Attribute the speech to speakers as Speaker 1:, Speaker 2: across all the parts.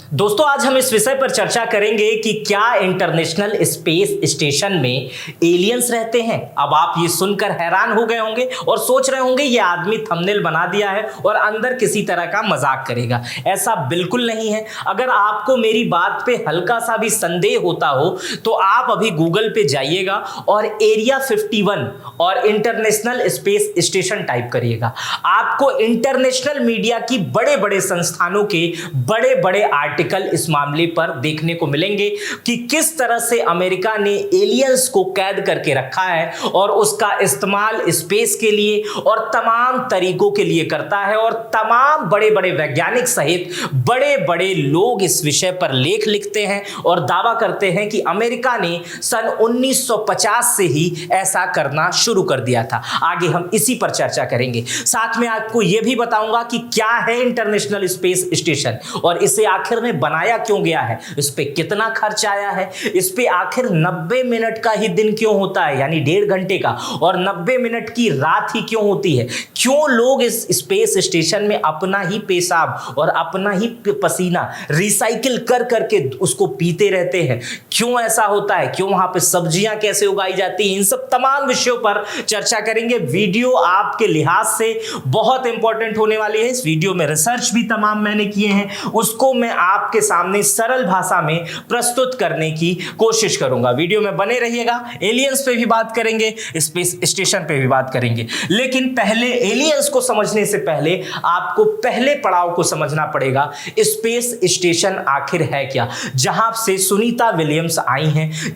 Speaker 1: दोस्तों, आज हम इस विषय पर चर्चा करेंगे कि क्या इंटरनेशनल स्पेस स्टेशन में एलियंस रहते हैं। अब आप ये सुनकर हैरान हो गए होंगे और सोच रहे होंगे ये आदमी थंबनेल बना दिया है और अंदर किसी तरह का मजाक करेगा। ऐसा बिल्कुल नहीं है। अगर आपको मेरी बात पे हल्का सा भी संदेह होता हो तो आप अभी गूगल पे जाइएगा और एरिया 51 और इंटरनेशनल स्पेस स्टेशन टाइप करिएगा। आपको इंटरनेशनल मीडिया की बड़े बड़े संस्थानों के बड़े बड़े आर्टिकल इस मामले पर देखने को मिलेंगे कि किस तरह से अमेरिका ने एलियंस को कैद करके रखा है और उसका इस्तेमाल स्पेस के लिए और तमाम तरीकों के लिए करता है। और तमाम बड़े बड़े वैज्ञानिक सहित बड़े बड़े लोग इस विषय पर लेख लिखते हैं और दावा करते हैं कि अमेरिका ने सन 1950 से ही ऐसा करना शुरू कर दिया था। आगे हम इसी पर चर्चा करेंगे। साथ में आपको यह भी बताऊंगा कि क्या है इंटरनेशनल स्पेस स्टेशन और इसे आखिर में बनाया क्यों गया है, इस पे कितना खर्च आया है, इस पे आखिर 90 मिनट का ही दिन क्यों होता है यानी 1.5 घंटे का, और 90 मिनट की रात ही क्यों होती है, क्यों लोग इस स्पेस स्टेशन में अपना ही पेशाब और अपना ही पसीना रिसाइकिल कर करके उसको पीते रहते हैं, क्यों ऐसा होता है, क्यों वहां पे सब्जियां कैसे उगाई जाती हैं, इन सब तमाम विषयों पर चर्चा करेंगे। वीडियो आपके लिहाज से बहुत इंपॉर्टेंट होने वाली है। इस वीडियो में रिसर्च भी तमाम मैंने किए हैं, उसको मैं आपके सामने सरल भाषा में प्रस्तुत करने की कोशिश करूंगा। वीडियो में बने रहिएगा। एलियंस पे भी बात करेंगे, स्पेस स्टेशन पे भी बात करेंगे, लेकिन पहले एलियंस को समझने से पहले आपको पहले पड़ाव को समझना पड़ेगा। स्पेस स्टेशन आखिर है क्या? जहां से सुनीता विलियम्स आई हैं,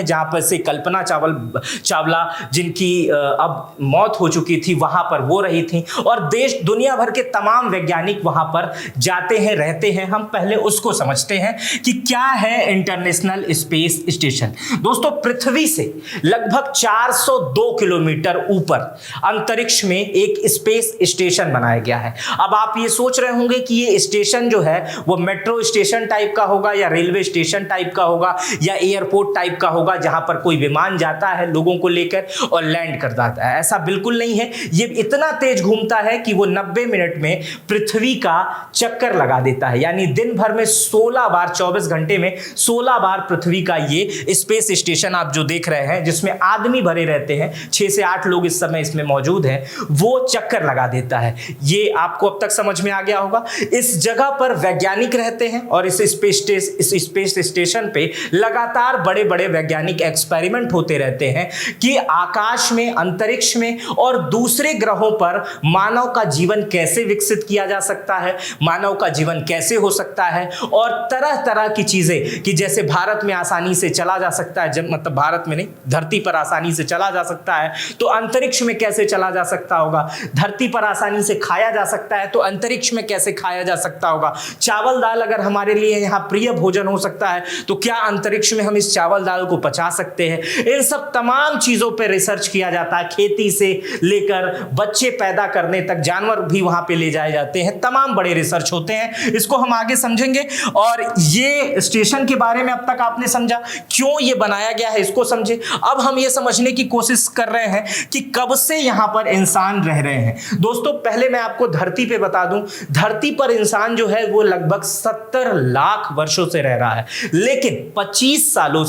Speaker 1: जहां पर से कल्पना चावला जिनकी अब मौत हो चुकी थी, वहां पर वो रही थी, और देश दुनिया भर के तमाम वैज्ञानिक वहां पर जाते हैं, रहते हैं। हम पहले उसको समझते हैं कि क्या है इंटरनेशनल स्पेस स्टेशन। दोस्तों, पृथ्वी से लगभग 402 किलोमीटर ऊपर अंतरिक्ष में एक स्पेस स्टेशन बनाया गया है। अब आप ये सोच रहे होंगे कि ये स्टेशन जो है वो मेट्रो स्टेशन टाइप का होगा या रेलवे स्टेशन टाइप का होगा या एयरपोर्ट टाइप का होगा जहां पर कोई विमान जाता है लोगों को लेकर और लैंड कर जाता है। ऐसा बिल्कुल नहीं है। ये इतना तेज घूमता है कि वो 90 मिनट में पृथ्वी का चक्कर लगा देता है, यानी दिन भर में 16 बार, 24 घंटे में 16 बार पृथ्वी का ये स्पेस स्टेशन आप जो देख रहे हैं, जिसमें आदमी भरे रहते हैं, 6 से 8 लोग इस समय इसमें मौजूद हैं, वो चक्कर लगा देता है। ये आपको अब तक समझ में आ गया होगा। इस जगह पर वैज्ञानिक रहते हैं और इस स्पेस स्टेशन पे लगातार बड़े बड़े वैज्ञानिक एक्सपेरिमेंट होते रहते हैं कि आकाश में, अंतरिक्ष में और दूसरे ग्रहों पर मानव का जीवन कैसे विकसित किया जा सकता है, मानव का जीवन कैसे हो सकता है, और तरह तरह की चीजें कि जैसे भारत में आसानी से चला जा सकता है, मतलब भारत में नहीं, धरती पर आसानी से चला जा सकता है, तो अंतरिक्ष में कैसे चला जा सकता होगा। धरती पर आसानी से खाया जा सकता है तो अंतरिक्ष में कैसे खाया जा सकता होगा। चावल दाल अगर हमारे लिए यहाँ प्रिय भोजन हो सकता है तो क्या अंतरिक्ष में हम इस चावल दाल को पचा सकते हैं। इन सब तमाम चीजों पर रिसर्च किया जाता है। खेती से लेकर बच्चे पैदा करने तक जानवर भी वहां पे ले जाए जाते हैं। तमाम बड़े रिसर्च होते हैं, इसको हम आगे समझेंगे। और ये स्टेशन के बारे में अब तक आपने समझा, क्यों ये बनाया गया है इसको समझे। अब हम ये समझने की कोशिश कर रहे हैं कि कब से यहां पर इंसान रह रहे हैं। दोस्तों, पहले मैं आपको धरती पे बता दूं, धरती पर इंसान जो है वो लगभग 70 लाख वर्षों से रह रहा है, लेकिन 25 सालों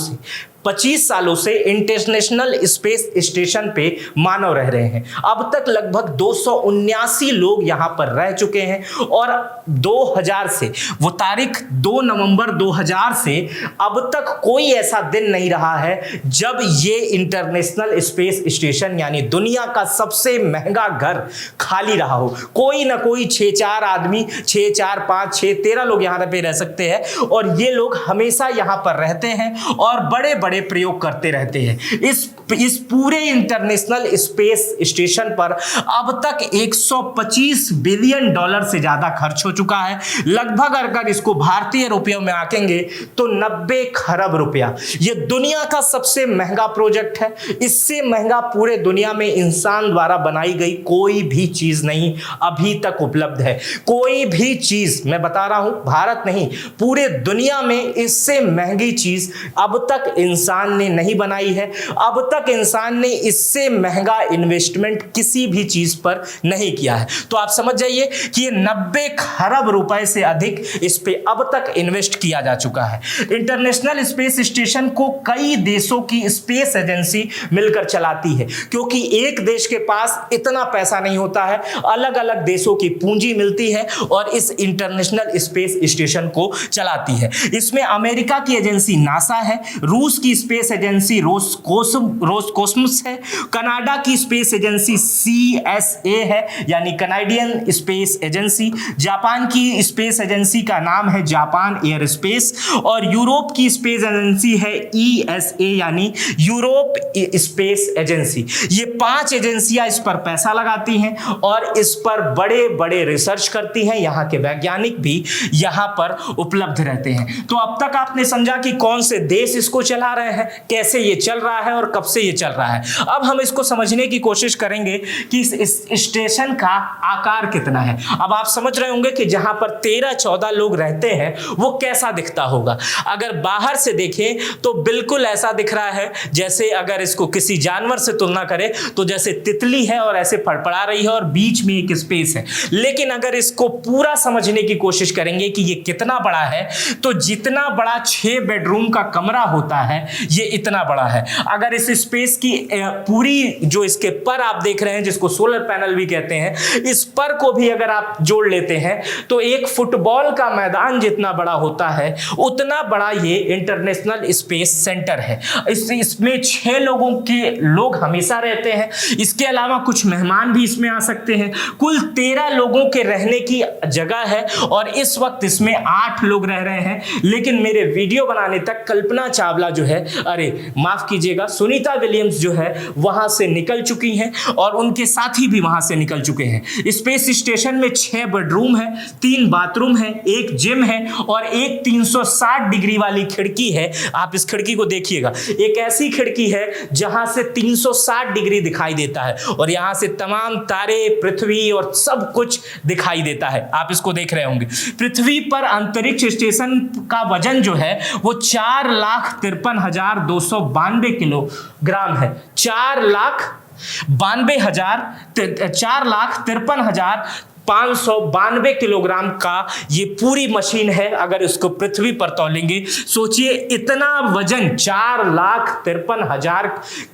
Speaker 1: से इंटरनेशनल स्पेस स्टेशन पे मानव रह रहे हैं। अब तक लगभग 279 लोग यहां पर रह चुके हैं और 2000 से, वो तारीख 2 नवंबर 2000 से अब तक कोई ऐसा दिन नहीं रहा है जब ये इंटरनेशनल स्पेस स्टेशन यानी दुनिया का सबसे महंगा घर खाली रहा हो। कोई ना कोई 6-4 आदमी, 6, 4, 5, 6, 13 लोग यहां पे रह सकते हैं और ये लोग हमेशा यहां पर रहते हैं और बड़े बड़े प्रयोग करते रहते हैं। इस पूरे इंटरनेशनल स्पेस स्टेशन पर अब तक 125 बिलियन डॉलर से ज्यादा खर्च हो चुका है। लगभग अगर इसको भारतीय रुपयों में आंकेंगे तो 90 खरब रुपया। यह दुनिया का सबसे महंगा प्रोजेक्ट है। इससे महंगा पूरे दुनिया में इंसान द्वारा बनाई गई कोई भी चीज नहीं अभी तक उपलब्ध है। कोई भी चीज, मैं बता रहा हूं, भारत नहीं पूरे दुनिया में इससे महंगी चीज अब तक इंसान ने नहीं बनाई है। अब तक इंसान ने इससे महंगा इन्वेस्टमेंट किसी भी चीज पर नहीं किया है। तो आप समझ जाइए कि ये 90 खरब रुपए से अधिक इस पे अब तक इन्वेस्ट किया जा चुका है। इंटरनेशनल स्पेस स्टेशन को कई देशों की स्पेस एजेंसी मिलकर चलाती है, क्योंकि एक देश के पास इतना पैसा नहीं होता है, अलग अलग देशों की पूंजी मिलती है और इस इंटरनेशनल स्पेस स्टेशन को चलाती है। इसमें अमेरिका की एजेंसी नासा है, रूस की स्पेस एजेंसी रोसकोस्मोस है, कनाडा की स्पेस एजेंसी CSA है यानी कनाडियन स्पेस एजेंसी, जापान की स्पेस एजेंसी का नाम है जापान एयर स्पेस, और यूरोप की स्पेस एजेंसी है ESA यानी यूरोप स्पेस एजेंसी। ये 5 एजेंसियां इस पर पैसा लगाती हैं और इस पर बड़े बड़े रिसर्च करती हैं। यहाँ के वैज्ञानिक भी यहाँ पर उपलब्ध रहते हैं। तो अब तक आपने समझा कि कौन से देश इसको चला रहे हैं, कैसे ये चल रहा है और कब से ये चल रहा है। अब हम इसको समझने की कोशिश करेंगे कि इस स्टेशन का आकार कितना है। अब आप समझ रहे होंगे कि जहां पर 13-14 लोग रहते हैं वो कैसा दिखता होगा। अगर बाहर से देखें तो बिल्कुल ऐसा दिख रहा है जैसे, अगर इसको किसी जानवर से तुलना करें तो जैसे तितली है और ऐसे फड़फड़ा रही है और बीच में एक स्पेस है। लेकिन अगर इसको पूरा समझने की कोशिश करेंगे कि ये कितना बड़ा है, तो जितना बड़ा 6 बेडरूम का कमरा होता है ये इतना बड़ा है। अगर इस स्पेस की पूरी जो इसके पर आप देख रहे हैं, जिसको सोलर पैनल भी कहते हैं, इस पर को भी अगर आप जोड़ लेते हैं तो एक फुटबॉल का मैदान जितना बड़ा होता है उतना बड़ा ये इंटरनेशनल स्पेस सेंटर है। इसमें 6 लोग हमेशा रहते हैं। इसके अलावा कुछ मेहमान भी इसमें आ सकते हैं। कुल 13 लोगों के रहने की जगह है और इस वक्त इसमें 8 लोग रह रहे हैं। लेकिन मेरे वीडियो बनाने तक कल्पना चावला जो है, माफ कीजिएगा, सुनीता विलियम्स जो है वहां से निकल चुकी हैं और उनके साथी भी वहां से निकल चुके हैं। स्पेस स्टेशन में 6 बेडरूम है, 3 बाथरूम है, एक जिम है और एक 360 डिग्री वाली खिड़की है। आप इस खिड़की को देखिएगा, एक ऐसी खिड़की है जहां से 360 डिग्री दिखाई देता है और यहां से तमाम तारे, पृथ्वी और सब कुछ दिखाई देता है। आप इसको देख रहे होंगे। पृथ्वी पर अंतरिक्ष स्टेशन का वजन जो है वो 4,53,292 किलोग्राम है। 4,53,592 किलोग्राम का ये पूरी मशीन है। अगर इसको पृथ्वी पर तौलेंगे, सोचिए इतना वजन, 4,53,000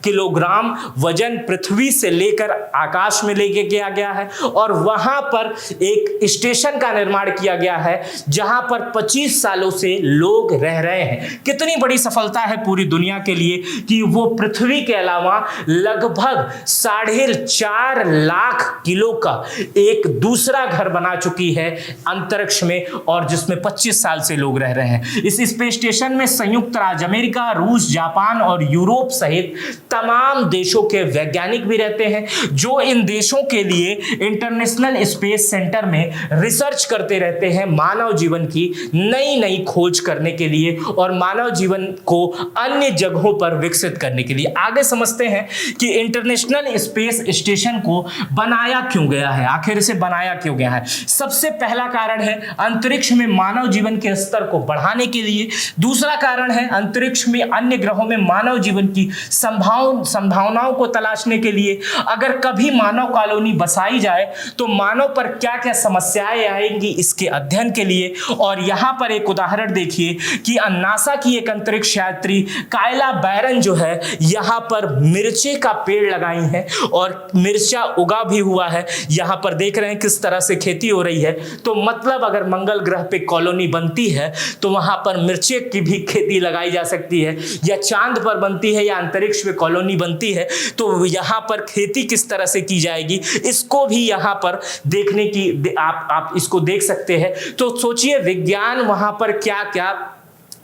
Speaker 1: किलोग्राम वजन पृथ्वी से लेकर आकाश में लेके गया गया है और वहां पर एक स्टेशन का निर्माण किया गया है जहां पर 25 सालों से लोग रह रहे हैं। कितनी बड़ी सफलता है पूरी दुनिया के लिए कि वो पृथ्वी के अलावा लगभग 4.5 लाख किलो का एक दूसरा घर बना चुकी है अंतरिक्ष में और जिसमें 25 साल से लोग रह रहे हैं। इस स्पेस स्टेशन में संयुक्त राज्य अमेरिका, रूस, जापान और यूरोप सहित तमाम देशों के वैज्ञानिक भी रहते हैं, जो इन देशों के लिए इंटरनेशनल स्पेस सेंटर में रिसर्च करते रहते हैं मानव जीवन की नई नई खोज करने के लिए और मानव जीवन को अन्य जगहों पर विकसित करने के लिए। आगे समझते हैं कि इंटरनेशनल स्पेस स्टेशन को बनाया क्यों गया है, आखिर इसे बनाया क्यों गया है। सबसे पहला कारण है अंतरिक्ष में मानव जीवन के स्तर को बढ़ाने के लिए। दूसरा कारण है अंतरिक्ष में अन्य ग्रहों में मानव जीवन की संभावनाओं को तलाशने के लिए। अगर कभी मानव कॉलोनी बसाई जाए तो मानव पर क्या क्या समस्याएं आएंगी, इसके अध्ययन के लिए। और यहां पर एक उदाहरण देखिए कि नासा की एक अंतरिक्ष यात्री कायला बैरन जो है यहां पर मिर्चे का पेड़ लगाई है और मिर्चा उगा भी हुआ है। यहां पर देख रहे हैं किस तरह से खेती हो रही है। तो मतलब अगर मंगल ग्रह पे कॉलोनी बनती है तो वहां पर मिर्चे की भी खेती लगाई जा सकती है, या चांद पर बनती है या अंतरिक्ष में कॉलोनी बनती है तो यहां पर खेती किस तरह से की जाएगी, इसको भी यहां पर देखने की आप इसको देख सकते हैं। तो सोचिए विज्ञान वहां पर क्या क्या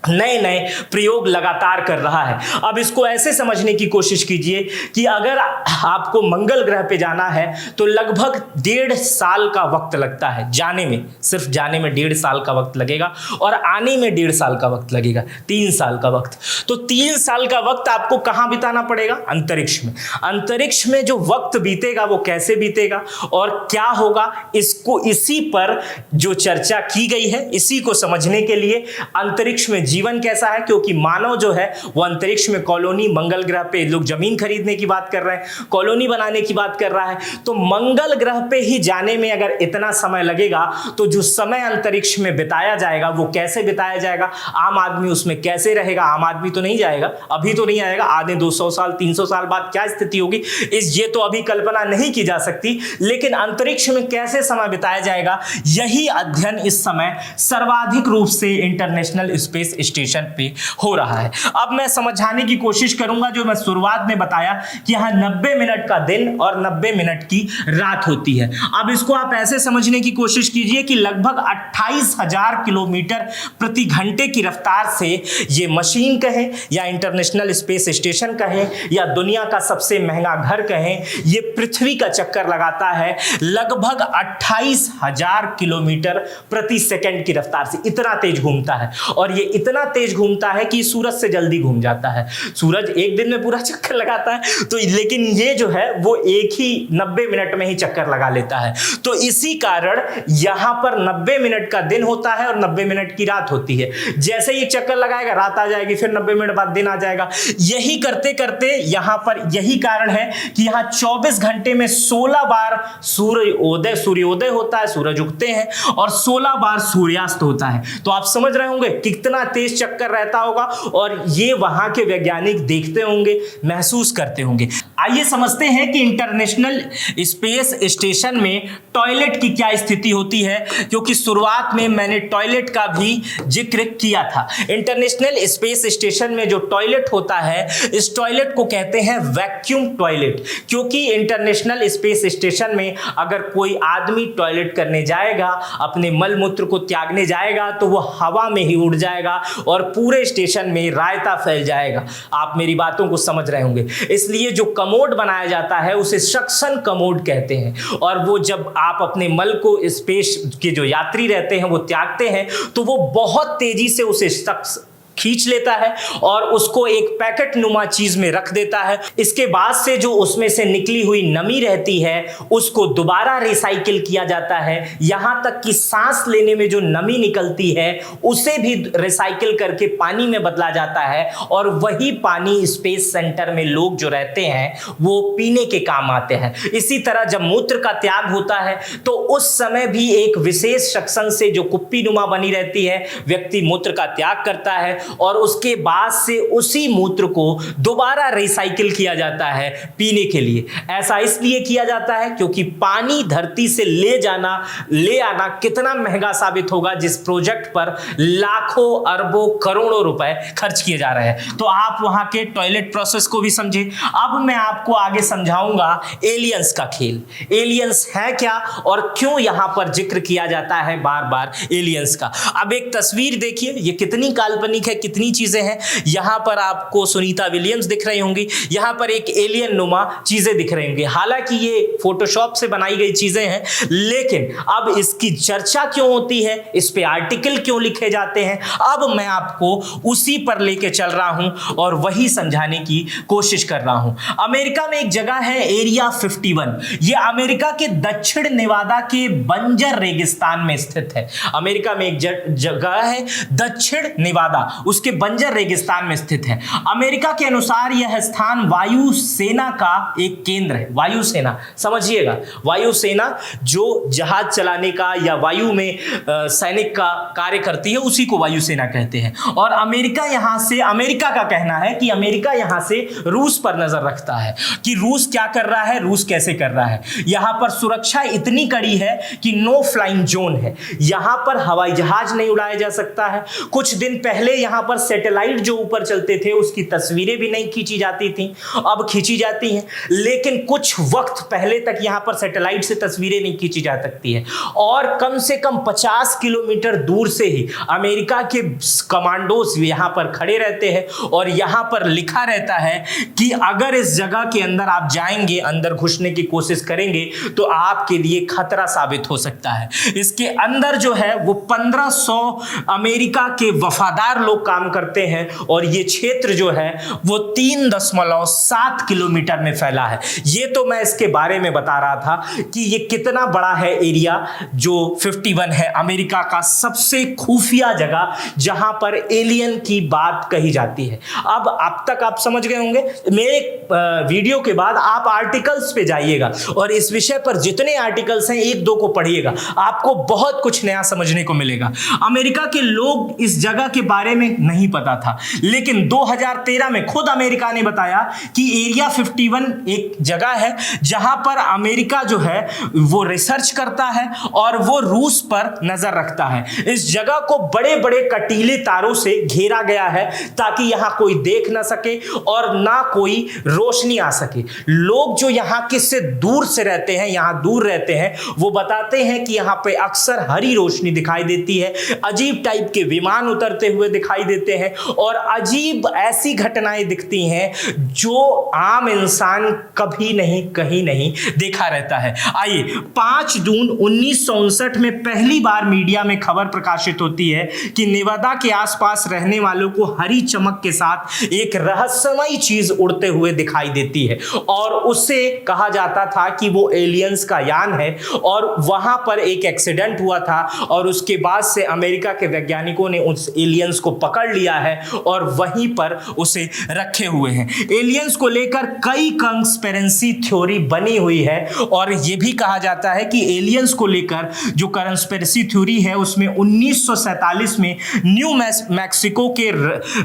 Speaker 1: नए नए प्रयोग लगातार कर रहा है। अब इसको ऐसे समझने की कोशिश कीजिए कि अगर आपको मंगल ग्रह पे जाना है तो लगभग 1.5 साल का वक्त लगता है जाने में, सिर्फ जाने में 1.5 साल का वक्त लगेगा और आने में 1.5 साल का वक्त लगेगा, 3 साल का वक्त। तो 3 साल का वक्त आपको कहां बिताना पड़ेगा? अंतरिक्ष में। अंतरिक्ष में जो वक्त बीतेगा वो कैसे बीतेगा और क्या होगा, इसको इसी पर जो चर्चा की गई है, इसी को समझने के लिए अंतरिक्ष में जीवन कैसा है, क्योंकि मानव जो है वो अंतरिक्ष में कॉलोनी, मंगल ग्रह पे लोग जमीन खरीदने की बात कर रहे हैं, कॉलोनी बनाने की बात कर रहा है। तो मंगल ग्रह पे ही जाने में अगर इतना समय लगेगा तो जो समय अंतरिक्ष में बिताया जाएगा वो कैसे बिताया जाएगा, आम आदमी उसमें कैसे रहेगा। आम आदमी तो नहीं जाएगा, अभी तो नहीं आएगा, आधे 200 साल 300 साल बाद क्या स्थिति होगी ये तो अभी कल्पना नहीं की जा सकती। लेकिन अंतरिक्ष में कैसे समय बिताया जाएगा, यही अध्ययन इस समय सर्वाधिक रूप से इंटरनेशनल स्पेस स्टेशन पे हो रहा है। अब मैं समझाने की कोशिश करूंगा, जो मैं शुरुआत में बताया कि यहाँ 90 मिनट का दिन और 90 मिनट की रात होती है। अब इसको आप ऐसे समझने की कोशिश कीजिए कि लगभग 28,000 किलोमीटर प्रति घंटे की रफ्तार से ये मशीन कहें या इंटरनेशनल स्पेस स्टेशन कहें या दुनिया का सबसे महंगा घर कहें, ये पृथ्वी का चक्कर लगाता है लगभग 28,000 किलोमीटर प्रति सेकंड की रफ्तार से। इतना तेज घूमता है, और ये इतना तेज घूमता है कि सूरज से जल्दी घूम जाता है। सूरज एक दिन में पूरा चक्कर लगाता है तो, लेकिन ये जो है वो एक ही 90 मिनट में ही चक्कर लगा लेता है। तो इसी कारण यहां पर 90 मिनट का दिन होता है और 90 मिनट की रात होती है। जैसे ही चक्कर लगाएगा रात आ जाएगी, फिर 90 मिनट बाद दिन आ जाएगा। यही करते करते यहां पर यही कारण है कि यहां 24 घंटे में 16 बार सूर्योदय होता है, सूरज उगते हैं, और 16 बार सूर्यास्त होता है। तो आप समझ रहे होंगे कितना तेज चक्कर रहता होगा, और ये वहां के वैज्ञानिक देखते होंगे, महसूस करते होंगे। आइए समझते हैं कि इंटरनेशनल स्पेस स्टेशन में टॉयलेट की क्या स्थिति होती है, क्योंकि शुरुआत में मैंने टॉयलेट का भी जिक्र किया था। इंटरनेशनल स्पेस स्टेशन में जो टॉयलेट होता है, इस टॉयलेट को कहते हैं वैक्यूम टॉयलेट, क्योंकि इंटरनेशनल स्पेस स्टेशन में अगर कोई आदमी टॉयलेट करने जाएगा, अपने मल मूत्र को त्यागने जाएगा, तो वो हवा में ही उड़ जाएगा और पूरे स्टेशन में रायता फैल जाएगा। आप मेरी बातों को समझ रहे होंगे। इसलिए जो कमोड बनाया जाता है उसे सक्शन कमोड कहते हैं, और वो जब आप अपने मल को स्पेस के जो यात्री रहते हैं वो त्यागते हैं, तो वो बहुत तेजी से उसे खींच लेता है और उसको एक पैकेट नुमा चीज में रख देता है। इसके बाद से जो उसमें से निकली हुई नमी रहती है उसको दोबारा रिसाइकिल किया जाता है। यहां तक कि सांस लेने में जो नमी निकलती है उसे भी रिसाइकिल करके पानी में बदला जाता है, और वही पानी स्पेस सेंटर में लोग जो रहते हैं वो पीने के काम आते हैं। इसी तरह जब मूत्र का त्याग होता है तो उस समय भी एक विशेष सक्शन से जो कुप्पी नुमा बनी रहती है, व्यक्ति मूत्र का त्याग करता है और उसके बाद से उसी मूत्र को दोबारा रिसाइकिल किया जाता है पीने के लिए। ऐसा इसलिए किया जाता है क्योंकि पानी धरती से ले आना कितना महंगा साबित होगा, जिस प्रोजेक्ट पर लाखों अरबों करोड़ों रुपए खर्च किए जा रहे हैं। तो आप वहां के टॉयलेट प्रोसेस को भी समझे। अब मैं आपको आगे समझाऊंगा एलियंस का खेल। एलियंस है क्या और क्यों यहां पर जिक्र किया जाता है बार बार एलियंस का। अब एक तस्वीर देखिए, ये कितनी काल्पनिक है, कितनी चीजें हैं। यहां पर आपको सुनीता विलियम्स दिख रही होंगी, यहां पर एक एलियन नुमा चीजें दिख रही होंगी। हालांकि ये फोटोशॉप से बनाई गई चीजें हैं, लेकिन अब इसकी चर्चा क्यों होती है, इस पे आर्टिकल क्यों लिखे जाते हैं, अब मैं आपको उसी पर लेके चल रहा हूं और वही समझाने की कोशिश कर रहा हूं। अमेरिका में एक जगह है एरिया 51। यह अमेरिका के दक्षिण नेवादा के बंजर रेगिस्तान में स्थित है। अमेरिका में एक जगह है दक्षिण नेवादा, उसके बंजर रेगिस्तान में स्थित है। अमेरिका के अनुसार यह स्थान वायुसेना का एक केंद्र है। वायुसेना समझिएगा, वायुसेना जो जहाज चलाने का या वायु में सैनिक का कार्य करती है उसी को वायुसेना कहते हैं। और अमेरिका का कहना है कि अमेरिका यहां से रूस पर नजर रखता है कि रूस क्या कर रहा है, रूस कैसे कर रहा है। यहां पर सुरक्षा इतनी कड़ी है कि नो फ्लाइंग जोन है, यहां पर हवाई जहाज नहीं उड़ाया जा सकता है। कुछ दिन पहले यहां पर सैटेलाइट जो ऊपर चलते थे उसकी तस्वीरें भी नहीं खींची जाती थी, अब खींची जाती हैं, लेकिन कुछ वक्त पहले तक यहां पर सैटेलाइट से तस्वीरें नहीं खींची जा सकती है। और कम से कम 50 किलोमीटर दूर से ही अमेरिका के कमांडोज यहां पर खड़े रहते हैं और यहां पर लिखा रहता है कि अगर इस जगह के अंदर आप जाएंगे, अंदर घुसने की कोशिश करेंगे तो आपके लिए खतरा साबित हो सकता है। इसके अंदर जो है वो 1500 अमेरिका के वफादार लोग लोग काम करते हैं और ये क्षेत्र जो है वो 3.7 किलोमीटर में फैला है। ये तो मैं इसके बारे में बता रहा था कि ये कितना बड़ा है एरिया। जो 51 है अमेरिका का सबसे खुफिया जगह जहां पर एलियन की बात कही जाती है। अब तक आप समझ गए होंगे। मेरे वीडियो के बाद आप आर्टिकल्स पे जाइएगा और इस विषय पर जितने आर्टिकल्स हैं एक दो को पढ़िएगा, आपको बहुत कुछ नया समझने को मिलेगा। अमेरिका के लोग इस जगह के बारे में नहीं पता था, लेकिन 2013 में खुद अमेरिका ने बताया कि एरिया 51 एक जगह है जहां पर अमेरिका जो है वो रिसर्च करता है और वो रूस पर नजर रखता है। इस जगह को बड़े बड़े कटीले तारों से घेरा गया है ताकि यहां कोई देख ना सके और ना कोई रोशनी आ सके। लोग जो यहां किससे दूर से रहते हैं, यहां दूर रहते हैं, वो बताते हैं कि यहां पे अक्सर हरी रोशनी दिखाई देती है, अजीब टाइप के विमान उतरते हुए दिखाई देते हैं और अजीब ऐसी घटनाएं दिखती हैं जो आम इंसान कभी नहीं कहीं नहीं देखा रहता है। आइए 5 जून 1959 में पहली बार मीडिया में खबर प्रकाशित होती है कि नेवादा के आसपास रहने वालों को हरी चमक के साथ एक रहस्यमयी चीज उड़ते हुए दिखाई देती है और उसे कहा जाता था कि वो एलियंस का यान है। और वहां पर एक एक्सीडेंट हुआ था और उसके बाद से अमेरिका के वैज्ञानिकों ने उस एलियंस को पकड़ लिया है और वहीं पर उसे रखे हुए हैं। एलियंस को लेकर कई कंस्पिरेसी थ्योरी बनी हुई है और यह भी कहा जाता है कि एलियंस को लेकर जो कंस्पिरेसी थ्योरी है उसमें 1947 में न्यू मैक्सिको के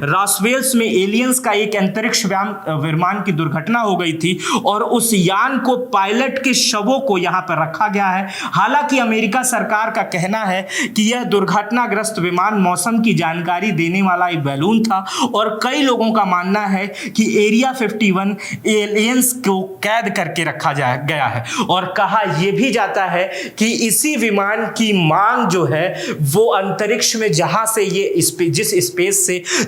Speaker 1: रॉसवेल्स में एलियंस का एक अंतरिक्ष विमान की दुर्घटना हो गई थी और उस यान को पायलट के शवों को यहां पर रखा गया है। हालांकि अमेरिका सरकार का कहना है कि यह दुर्घटनाग्रस्त विमान मौसम की जानकारी देने वाला एक बैलून था और कई लोगों का मानना है कि एरिया 51 एलियंस को कैद करके रखा गया है। और कहा यह भी जाता है कि इसी विमान की मांग जो है वो अंतरिक्ष में जहां से ये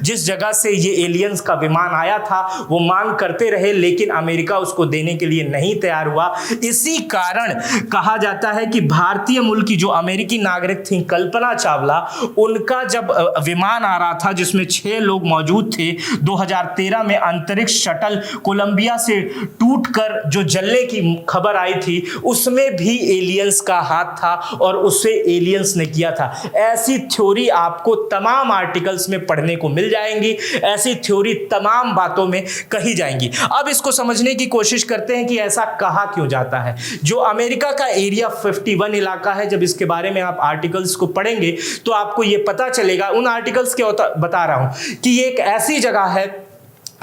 Speaker 1: जिस जगह से ये एलियंस का विमान आया था वो मांग करते रहे, लेकिन अमेरिका उसको देने के लिए नहीं तैयार हुआ। इसी कारण कहा जाता है कि भारतीय मूल की जो अमेरिकी नागरिक थी कल्पना चावला, उनका जब विमान आ रहा था जिसमें 6 लोग मौजूद थे, 2013 में अंतरिक्ष शटल कोलंबिया से टूटकर जो जलने की खबर आई थी उसमें भी एलियंस का हाथ था और उसे एलियंस ने किया था। ऐसी थ्योरी आपको तमाम आर्टिकल्स में पढ़ने को मिल जाएंगी, ऐसी थ्योरी तमाम बातों में कही जाएंगी। अब इसको समझने की कोशिश करते हैं कि ऐसा कहा क्यों जाता है। जो अमेरिका का एरिया 51 इलाका है, जब इसके बारे में आप आर्टिकल्स को पढ़ेंगे तो आपको यह पता चलेगा। उन आर्टिकल्स के बता रहा हूं कि ये एक ऐसी जगह है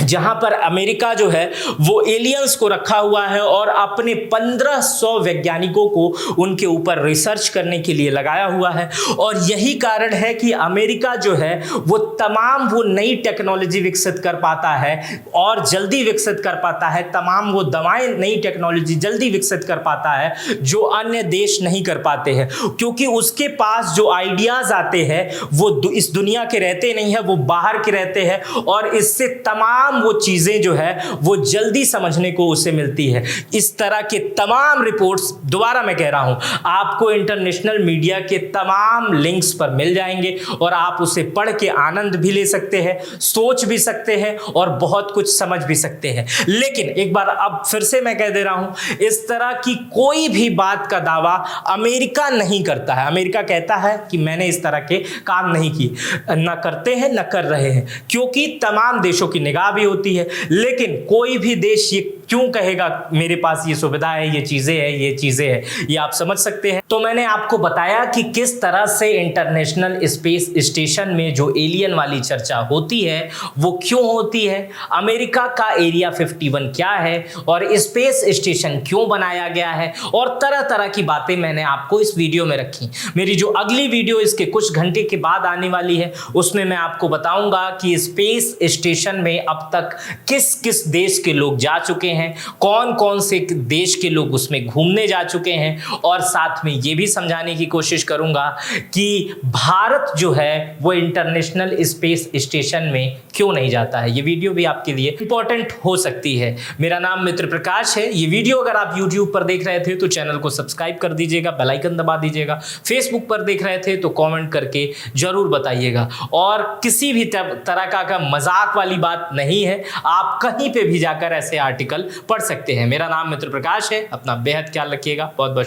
Speaker 1: जहां पर अमेरिका जो है वो एलियंस को रखा हुआ है और अपने 1500 वैज्ञानिकों को उनके ऊपर रिसर्च करने के लिए लगाया हुआ है। और यही कारण है कि अमेरिका जो है वो नई टेक्नोलॉजी विकसित कर पाता है और जल्दी विकसित कर पाता है। तमाम वो दवाएं, नई टेक्नोलॉजी जल्दी विकसित कर पाता है जो अन्य देश नहीं कर पाते हैं, क्योंकि उसके पास जो आइडियाज आते हैं वो इस दुनिया के रहते नहीं है, वो बाहर के रहते हैं और इससे तमाम वो चीजें जो है वो जल्दी समझने को उसे मिलती है। इस तरह के तमाम रिपोर्ट्स, दोबारा मैं कह रहा हूं, आपको इंटरनेशनल मीडिया के तमाम लिंक्स पर मिल जाएंगे और आप उसे पढ़ के आनंद भी ले सकते हैं, सोच भी सकते हैं और बहुत कुछ समझ भी सकते हैं। लेकिन एक बार अब फिर से मैं कह दे रहा हूं, इस तरह की कोई भी बात का दावा अमेरिका नहीं करता है। अमेरिका कहता है कि मैंने इस तरह के काम नहीं किए, न करते हैं न कर रहे हैं, क्योंकि तमाम देशों की निगाह भी होती है। लेकिन कोई भी देश ये क्यों कहेगा मेरे पास ये सुविधा है, ये चीजें हैं, ये आप समझ सकते हैं। तो मैंने आपको बताया कि किस तरह से इंटरनेशनल स्पेस स्टेशन में जो एलियन वाली चर्चा होती है वो क्यों होती है, अमेरिका का एरिया 51 क्या है और स्पेस स्टेशन क्यों बनाया गया है, और तरह तरह की बातें मैंने आपको इस वीडियो में रखी। मेरी जो अगली वीडियो इसके कुछ घंटे के बाद आने वाली है उसमें मैं आपको बताऊंगा कि स्पेस स्टेशन में अब तक किस किस देश के लोग जा चुके हैं, हैं, कौन कौन से देश के लोग उसमें घूमने जा चुके हैं, और साथ में ये भी समझाने की कोशिश करूंगा कि भारत जो है वो इंटरनेशनल स्पेस स्टेशन में क्यों नहीं जाता है। ये वीडियो भी आपके लिए इंपॉर्टेंट हो सकती है। मेरा नाम मित्र प्रकाश है। ये वीडियो अगर आप YouTube पर देख रहे थे तो चैनल को सब्सक्राइब कर दीजिएगा, बेल आइकन दबा दीजिएगा। फेसबुक पर देख रहे थे तो कमेंट करके जरूर बताइएगा। और किसी भी तरह का मजाक वाली बात नहीं है, आप कहीं पे भी जाकर ऐसे आर्टिकल पढ़ सकते हैं। मेरा नाम मित्र प्रकाश है। अपना बेहद ख्याल रखिएगा। बहुत बहुत